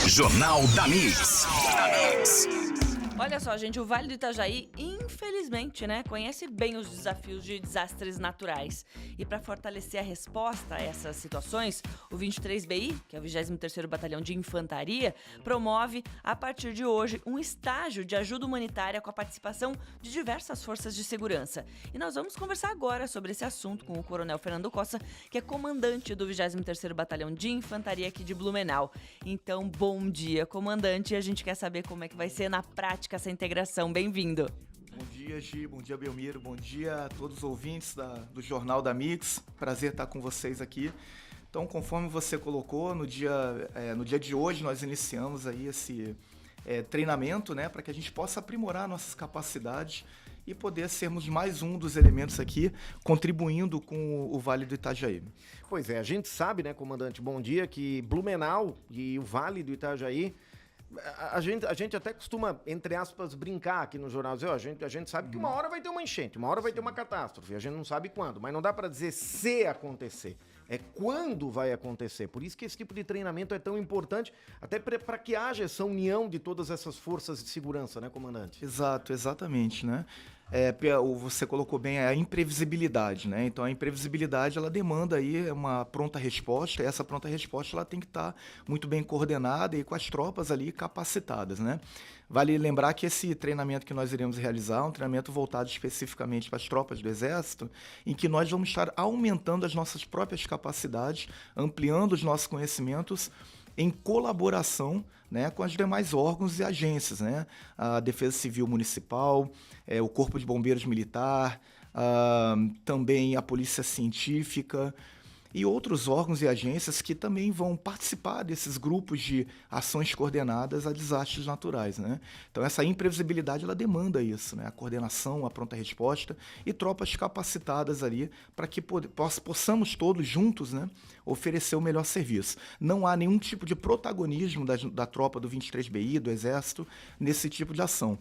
Jornal da Mix. Olha só, gente, o Vale do Itajaí, infelizmente, conhece bem os desafios de desastres naturais. E para fortalecer a resposta a essas situações, o 23BI, que é o 23º Batalhão de Infantaria, promove, a partir de hoje, um estágio de ajuda humanitária com a participação de diversas forças de segurança. E nós vamos conversar agora sobre esse assunto com o Coronel Fernando Costa, que é comandante do 23º Batalhão de Infantaria aqui de Blumenau. Então, bom dia, comandante. A gente quer saber como é que vai ser na prática essa integração. Bem-vindo. Bom dia, Gi. Bom dia, Belmiro. Bom dia a todos os ouvintes do Jornal da Mix. Prazer estar com vocês aqui. Então, conforme você colocou, no dia de hoje nós iniciamos aí esse treinamento, para que a gente possa aprimorar nossas capacidades e poder sermos mais um dos elementos aqui contribuindo com o Vale do Itajaí. Pois é, a gente sabe, comandante, bom dia, que Blumenau e o Vale do Itajaí, a gente até costuma, entre aspas, brincar aqui no jornal, dizer, a gente sabe que uma hora vai ter uma enchente, uma hora vai ter uma catástrofe, a gente não sabe quando, mas não dá para dizer se acontecer, é quando vai acontecer. Por isso que esse tipo de treinamento é tão importante, até para que haja essa união de todas essas forças de segurança, comandante? Exato, exatamente, você colocou bem a imprevisibilidade, Então a imprevisibilidade ela demanda aí uma pronta resposta, e essa pronta resposta ela tem que estar muito bem coordenada e com as tropas ali capacitadas, Vale lembrar que esse treinamento que nós iremos realizar é um treinamento voltado especificamente para as tropas do Exército, em que nós vamos estar aumentando as nossas próprias capacidades, ampliando os nossos conhecimentos em colaboração com os demais órgãos e agências, a Defesa Civil Municipal, o Corpo de Bombeiros Militar, também a Polícia Científica e outros órgãos e agências que também vão participar desses grupos de ações coordenadas a desastres naturais, Então essa imprevisibilidade ela demanda isso, a coordenação, a pronta resposta e tropas capacitadas ali para que possamos todos juntos, oferecer o melhor serviço. Não há nenhum tipo de protagonismo da tropa do 23BI, do Exército, nesse tipo de ação.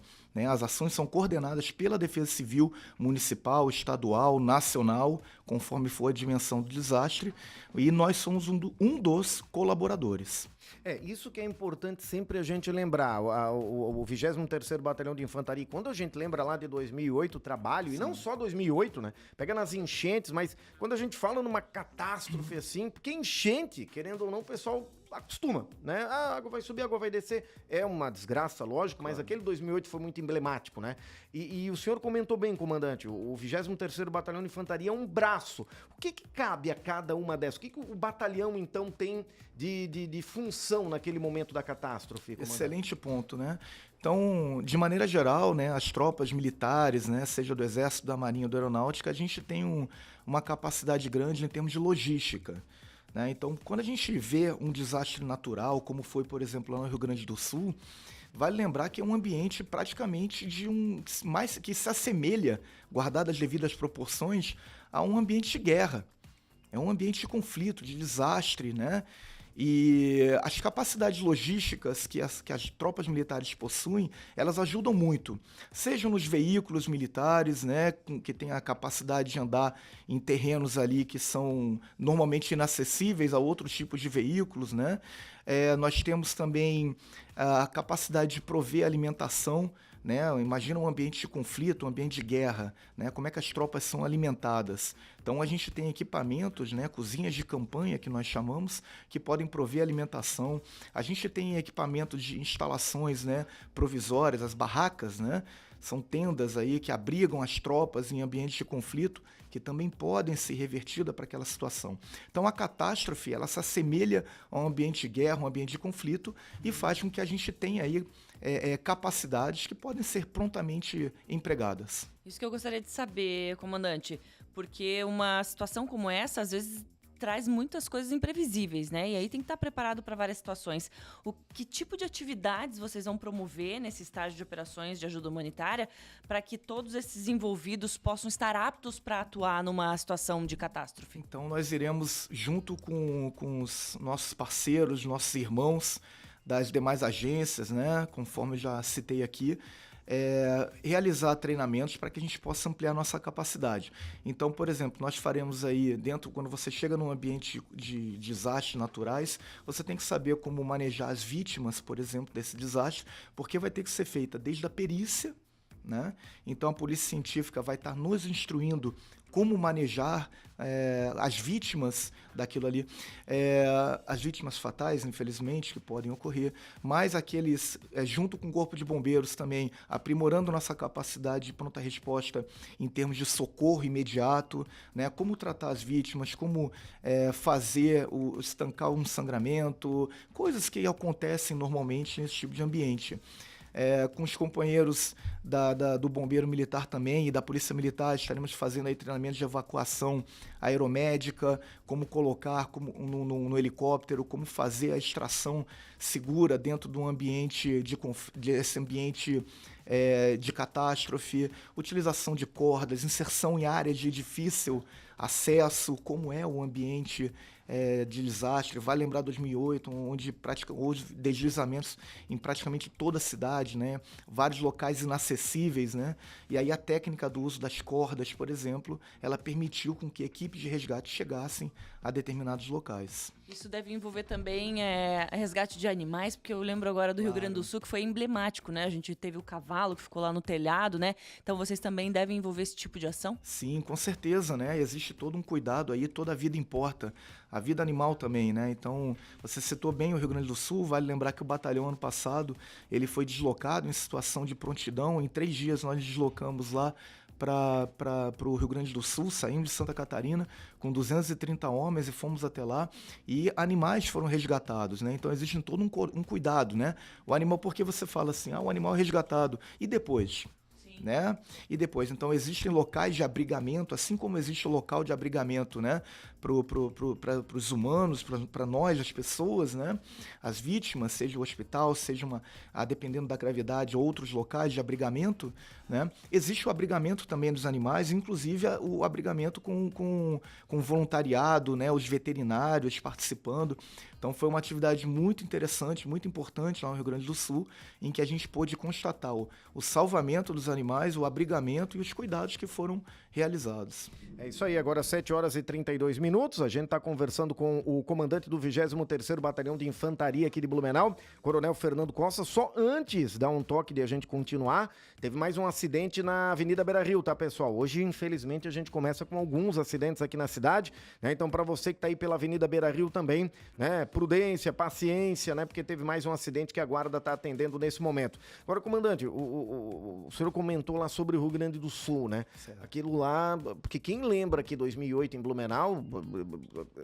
As ações são coordenadas pela Defesa Civil Municipal, Estadual, Nacional, conforme for a dimensão do desastre, e nós somos um dos colaboradores. Isso que é importante sempre a gente lembrar, o 23º Batalhão de Infantaria, quando a gente lembra lá de 2008 o trabalho, Sim. E não só 2008, pega nas enchentes, mas quando a gente fala numa catástrofe assim, porque enchente, querendo ou não, o pessoal acostuma, A água vai subir, a água vai descer, é uma desgraça, lógico, mas aquele 2008 foi muito emblemático, E o senhor comentou bem, comandante, o 23º Batalhão de Infantaria é um braço. O que cabe a cada uma dessas? O que o batalhão, então, tem de função naquele momento da catástrofe, comandante? Excelente ponto, Então, de maneira geral, as tropas militares, seja do Exército, da Marinha ou da Aeronáutica, a gente tem uma capacidade grande em termos de logística. Então, quando a gente vê um desastre natural, como foi, por exemplo, lá no Rio Grande do Sul, vale lembrar que é um ambiente praticamente mais que se assemelha, guardadas as devidas proporções, a um ambiente de guerra. É um ambiente de conflito, de desastre, E as capacidades logísticas que as tropas militares possuem, elas ajudam muito. Sejam nos veículos militares, que têm a capacidade de andar em terrenos ali que são normalmente inacessíveis a outros tipos de veículos, Nós temos também a capacidade de prover alimentação, Imagina um ambiente de conflito, um ambiente de guerra, Como é que as tropas são alimentadas. Então a gente tem equipamentos, cozinhas de campanha que nós chamamos, que podem prover alimentação. A gente tem equipamentos de instalações, provisórias, as barracas, São tendas aí que abrigam as tropas em ambientes de conflito, que também podem ser revertidas para aquela situação. Então a catástrofe, ela se assemelha a um ambiente de guerra, um ambiente de conflito, e faz com que a gente tenha aí capacidades que podem ser prontamente empregadas. Isso que eu gostaria de saber, comandante, porque uma situação como essa, às vezes, traz muitas coisas imprevisíveis, E aí tem que estar preparado para várias situações. Que tipo de atividades vocês vão promover nesse estágio de operações de ajuda humanitária para que todos esses envolvidos possam estar aptos para atuar numa situação de catástrofe? Então nós iremos, junto com os nossos parceiros, nossos irmãos das demais agências, conforme eu já citei aqui, realizar treinamentos para que a gente possa ampliar a nossa capacidade. Então, por exemplo, nós faremos aí quando você chega num ambiente de desastres naturais, você tem que saber como manejar as vítimas, por exemplo, desse desastre, porque vai ter que ser feita desde a perícia, né? Então a polícia científica vai estar nos instruindo como manejar as vítimas daquilo ali, as vítimas fatais, infelizmente, que podem ocorrer, mas aqueles, junto com o Corpo de Bombeiros também, aprimorando nossa capacidade de pronta resposta em termos de socorro imediato, né? Como tratar as vítimas, como estancar um sangramento, coisas que acontecem normalmente nesse tipo de ambiente. Com os companheiros do Bombeiro Militar também e da Polícia Militar, estaremos fazendo aí treinamento de evacuação aeromédica, como colocar no helicóptero, como fazer a extração segura dentro de um ambiente desse ambiente de catástrofe, utilização de cordas, inserção em áreas de difícil acesso, como é o ambiente de desastre. Vai lembrar 2008, onde houve deslizamentos em praticamente toda a cidade, né? Vários locais inacessíveis, né? E aí a técnica do uso das cordas, por exemplo, ela permitiu com que equipes de resgate chegassem a determinados locais. Isso deve envolver também resgate de animais, porque eu lembro agora do Rio Grande do Sul, que foi emblemático, né? A gente teve o cavalo que ficou lá no telhado, né? Então vocês também devem envolver esse tipo de ação? Sim, com certeza, né? Existe todo um cuidado aí, toda a vida importa. A vida animal também, né? Então, você citou bem o Rio Grande do Sul, vale lembrar que o batalhão ano passado, ele foi deslocado em situação de prontidão. Em 3 dias nós deslocamos lá para o Rio Grande do Sul, saímos de Santa Catarina com 230 homens e fomos até lá, e animais foram resgatados, né? Então existe todo um cuidado, né? O animal, porque você fala assim, o animal é resgatado, e depois? Né? E depois, então existem locais de abrigamento, assim como existe o local de abrigamento, né? Para os humanos, para nós, as pessoas, né? As vítimas, seja o hospital, seja dependendo da gravidade, outros locais de abrigamento, né? Existe o abrigamento também dos animais, inclusive o abrigamento com voluntariado, né? Os veterinários participando. Então foi uma atividade muito interessante, muito importante lá no Rio Grande do Sul, em que a gente pôde constatar o salvamento dos animais, o abrigamento e os cuidados que foram realizados. É isso aí, agora 7h32, a gente está conversando com o comandante do 23º Batalhão de Infantaria aqui de Blumenau, Coronel Fernando Costa. Só antes, dar um toque de a gente continuar, teve mais um acidente na Avenida Beira-Rio, tá, pessoal? Hoje, infelizmente, a gente começa com alguns acidentes aqui na cidade, né? Então, para você que está aí pela Avenida Beira-Rio também, né? Prudência, paciência, né? Porque teve mais um acidente que a guarda está atendendo nesse momento. Agora, comandante, o senhor comentou lá sobre o Rio Grande do Sul, né? Certo. Aquilo lá, porque quem lembra que 2008 em Blumenau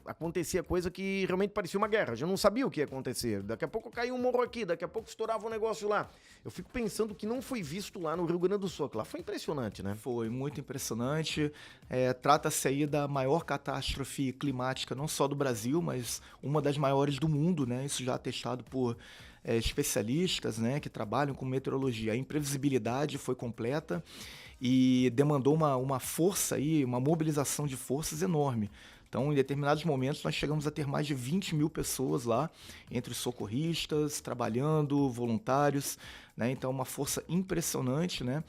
acontecia coisa que realmente parecia uma guerra, já não sabia o que ia acontecer. Daqui a pouco caiu um morro aqui, daqui a pouco estourava um negócio lá. Eu fico pensando que não foi visto lá no Rio Grande do Sul. Lá foi impressionante, né? Foi muito impressionante. Trata-se aí da maior catástrofe climática, não só do Brasil, mas uma das maiores do mundo, né? Isso já atestado por especialistas, né, que trabalham com meteorologia. A imprevisibilidade foi completa e demandou uma força aí, uma mobilização de forças enorme. Então, em determinados momentos, nós chegamos a ter mais de 20 mil pessoas lá, entre os socorristas, trabalhando, voluntários, né? Então, uma força impressionante, né?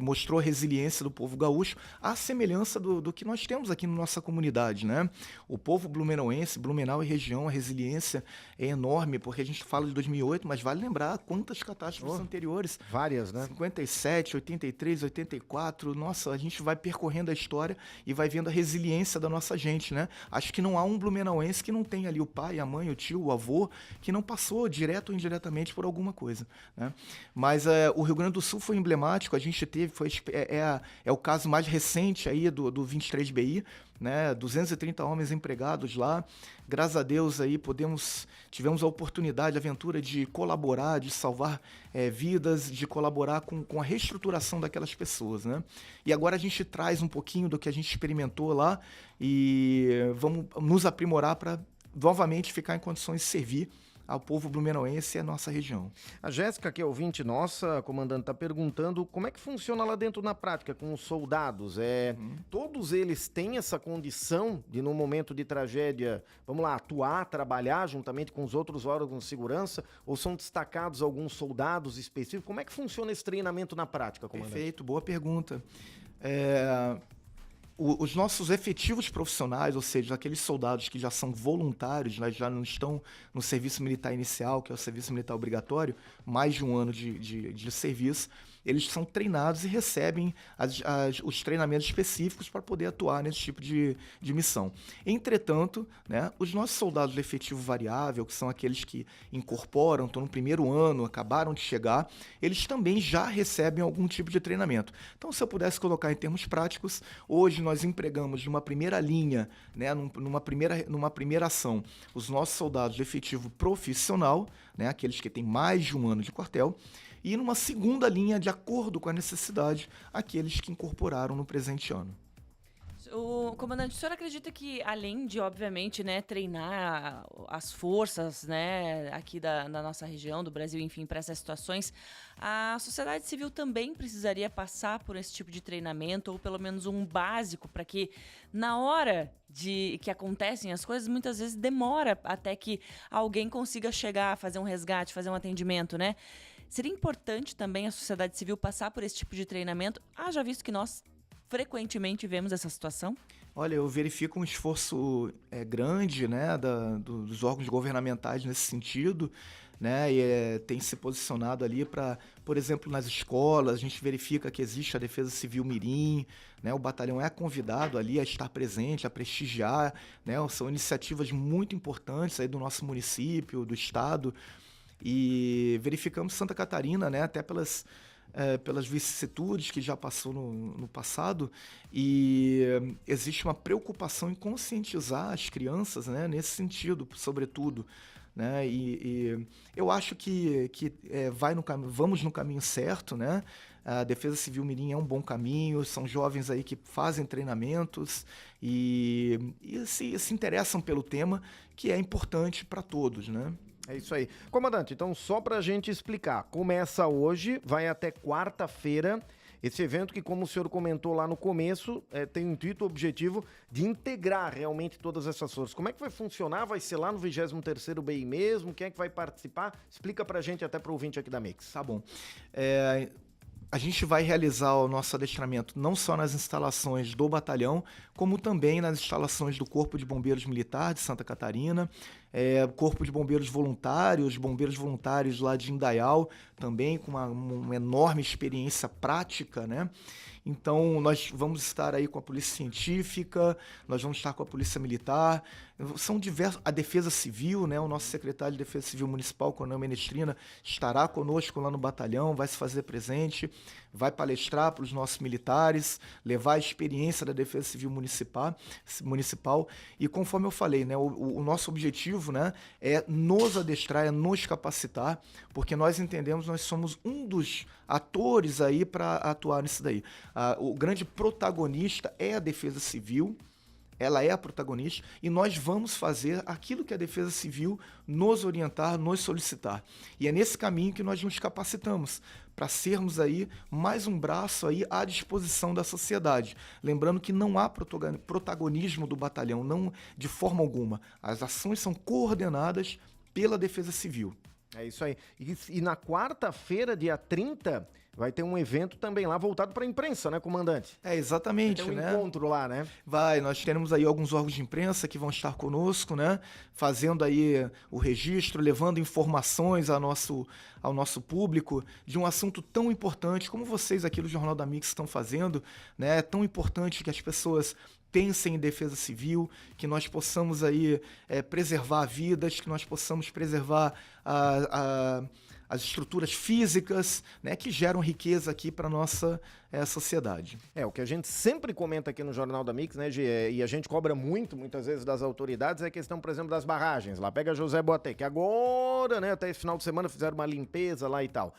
Mostrou a resiliência do povo gaúcho, à semelhança do que nós temos aqui na nossa comunidade, né? O povo blumenauense, Blumenau e região, a resiliência é enorme, porque a gente fala de 2008, mas vale lembrar quantas catástrofes anteriores. Várias, né? 57, 83, 84, nossa, a gente vai percorrendo a história e vai vendo a resiliência da nossa gente, né? Acho que não há um blumenauense que não tenha ali o pai, a mãe, o tio, o avô, que não passou direto ou indiretamente por alguma coisa, né? Mas o Rio Grande do Sul foi emblemático, a gente teve, é o caso mais recente aí do 23BI, né? 230 homens empregados lá. Graças a Deus aí tivemos a oportunidade, a aventura de colaborar, de salvar vidas, de colaborar com a reestruturação daquelas pessoas, né? E agora a gente traz um pouquinho do que a gente experimentou lá e vamos nos aprimorar para novamente ficar em condições de servir ao povo blumenauense e à nossa região. A Jéssica, que é ouvinte nossa, comandante, está perguntando como é que funciona lá dentro na prática com os soldados. Todos eles têm essa condição de, no momento de tragédia, vamos lá, atuar, trabalhar juntamente com os outros órgãos de segurança, ou são destacados alguns soldados específicos? Como é que funciona esse treinamento na prática, comandante? Perfeito, boa pergunta. Os nossos efetivos profissionais, ou seja, aqueles soldados que já são voluntários, né, já não estão no serviço militar inicial, que é o serviço militar obrigatório, mais de um ano de serviço, eles são treinados e recebem os treinamentos específicos para poder atuar nesse tipo de missão. Entretanto, né, os nossos soldados do efetivo variável, que são aqueles que incorporam, estão no primeiro ano, acabaram de chegar, eles também já recebem algum tipo de treinamento. Então, se eu pudesse colocar em termos práticos, hoje nós empregamos numa primeira linha, né, numa primeira ação, os nossos soldados do efetivo profissional, né, aqueles que têm mais de um ano de quartel, e numa segunda linha, de acordo com a necessidade, aqueles que incorporaram no presente ano. Comandante, o senhor acredita que, além de, obviamente, né, treinar as forças, né, aqui da nossa região, do Brasil, enfim, para essas situações, a sociedade civil também precisaria passar por esse tipo de treinamento, ou pelo menos um básico, para que, na hora que acontecem as coisas, muitas vezes demora até que alguém consiga chegar, fazer um resgate, fazer um atendimento, né? Seria importante também a sociedade civil passar por esse tipo de treinamento, já visto que nós frequentemente vemos essa situação? Olha, eu verifico um esforço grande, né, dos órgãos governamentais nesse sentido, né, e tem se posicionado ali para, por exemplo, nas escolas, a gente verifica que existe a Defesa Civil Mirim, né, o batalhão é convidado ali a estar presente, a prestigiar, né, são iniciativas muito importantes aí do nosso município, do estado, e verificamos Santa Catarina, né, até pelas vicissitudes que já passou no passado, e existe uma preocupação em conscientizar as crianças, né, nesse sentido, sobretudo, né, e eu acho que vamos no caminho certo, né. A Defesa Civil Mirim é um bom caminho, são jovens aí que fazem treinamentos e se interessam pelo tema, que é importante para todos, né. É isso aí. Comandante, então só pra gente explicar, começa hoje, vai até quarta-feira, esse evento que, como o senhor comentou lá no começo, tem o intuito, o objetivo de integrar realmente todas essas forças. Como é que vai funcionar? Vai ser lá no 23º BI mesmo? Quem é que vai participar? Explica pra gente, até pro ouvinte aqui da Mix. Tá bom. A gente vai realizar o nosso adestramento não só nas instalações do batalhão, como também nas instalações do Corpo de Bombeiros Militar de Santa Catarina, Corpo de Bombeiros Voluntários lá de Indaial, também com uma enorme experiência prática, né? Então, nós vamos estar aí com a Polícia Científica, nós vamos estar com a Polícia Militar, são diversos, a Defesa Civil, né? O nosso secretário de Defesa Civil Municipal, Coronel Menestrina, estará conosco lá no batalhão, vai se fazer presente, vai palestrar para os nossos militares, levar a experiência da Defesa Civil Municipal, e conforme eu falei, né? O nosso objetivo, né, é nos adestrar, é nos capacitar, porque nós entendemos, nós somos um dos atores aí para atuar nisso daí. O grande protagonista é a Defesa Civil, ela é a protagonista, e nós vamos fazer aquilo que a Defesa Civil nos orientar, nos solicitar. E é nesse caminho que nós nos capacitamos, para sermos aí mais um braço aí à disposição da sociedade. Lembrando que não há protagonismo do batalhão, não de forma alguma. As ações são coordenadas pela Defesa Civil. É isso aí. E na quarta-feira, dia 30, vai ter um evento também lá voltado para a imprensa, né, comandante? Exatamente, vai ter né? Encontro lá, né? Nós teremos aí alguns órgãos de imprensa que vão estar conosco, né? Fazendo aí o registro, levando informações ao nosso público de um assunto tão importante como vocês aqui do Jornal da Mix estão fazendo, né? É tão importante que as pessoas pensem em defesa civil, que nós possamos aí preservar vidas, que nós possamos preservar as estruturas físicas, né, que geram riqueza aqui para a nossa sociedade. O que a gente sempre comenta aqui no Jornal da Mix, né, Gê, e a gente cobra muitas vezes das autoridades, é a questão, por exemplo, das barragens. Lá pega José Boatê, que agora, né, até esse final de semana fizeram uma limpeza lá e tal.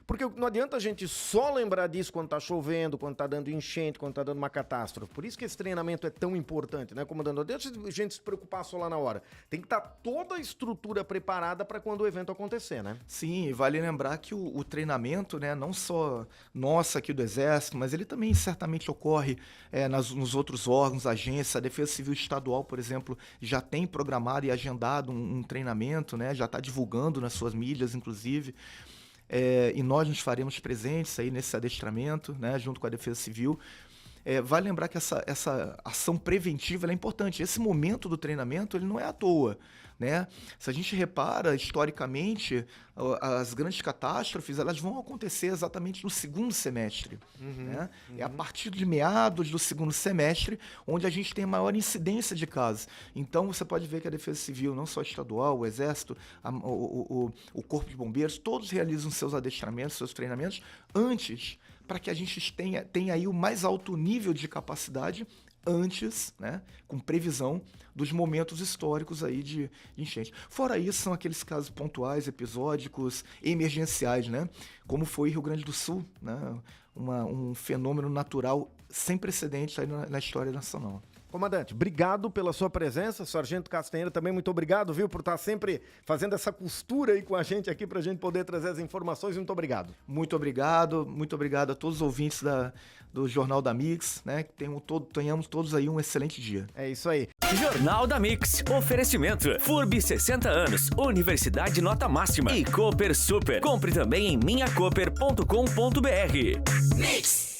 Porque não adianta a gente só lembrar disso quando tá chovendo, quando tá dando enchente, quando tá dando uma catástrofe. Por isso que esse treinamento é tão importante, né, comandante? Não adianta a gente se preocupar só lá na hora. Tem que estar toda a estrutura preparada para quando o evento acontecer, né? Sim, e vale lembrar que o treinamento, né, não só nosso aqui do Exército, mas ele também certamente ocorre nos outros órgãos, agências. A Defesa Civil Estadual, por exemplo, já tem programado e agendado um treinamento, né, já está divulgando nas suas mídias, inclusive. E nós nos faremos presentes aí nesse adestramento, né, junto com a Defesa Civil. Vale lembrar que essa ação preventiva ela é importante. Esse momento do treinamento ele não é à toa, né? Se a gente repara, historicamente, as grandes catástrofes elas vão acontecer exatamente no segundo semestre. Né? É a partir de meados do segundo semestre onde a gente tem a maior incidência de casos. Então, você pode ver que a Defesa Civil, não só estadual, o Exército, o Corpo de Bombeiros, todos realizam seus adestramentos, seus treinamentos antes, para que a gente tenha aí o mais alto nível de capacidade antes, né, com previsão dos momentos históricos aí de enchente. Fora isso, são aqueles casos pontuais, episódicos, emergenciais, né, como foi Rio Grande do Sul, né, um fenômeno natural sem precedentes aí na história nacional. Comandante, obrigado pela sua presença. Sargento Castanheira também, muito obrigado, viu, por estar sempre fazendo essa costura aí com a gente aqui pra gente poder trazer as informações. Muito obrigado. Muito obrigado a todos os ouvintes do Jornal da Mix, né? Que tenhamos todos aí um excelente dia. É isso aí. Jornal da Mix, oferecimento FURB 60 anos, Universidade Nota Máxima e Cooper Super. Compre também em minhacooper.com.br. Mix.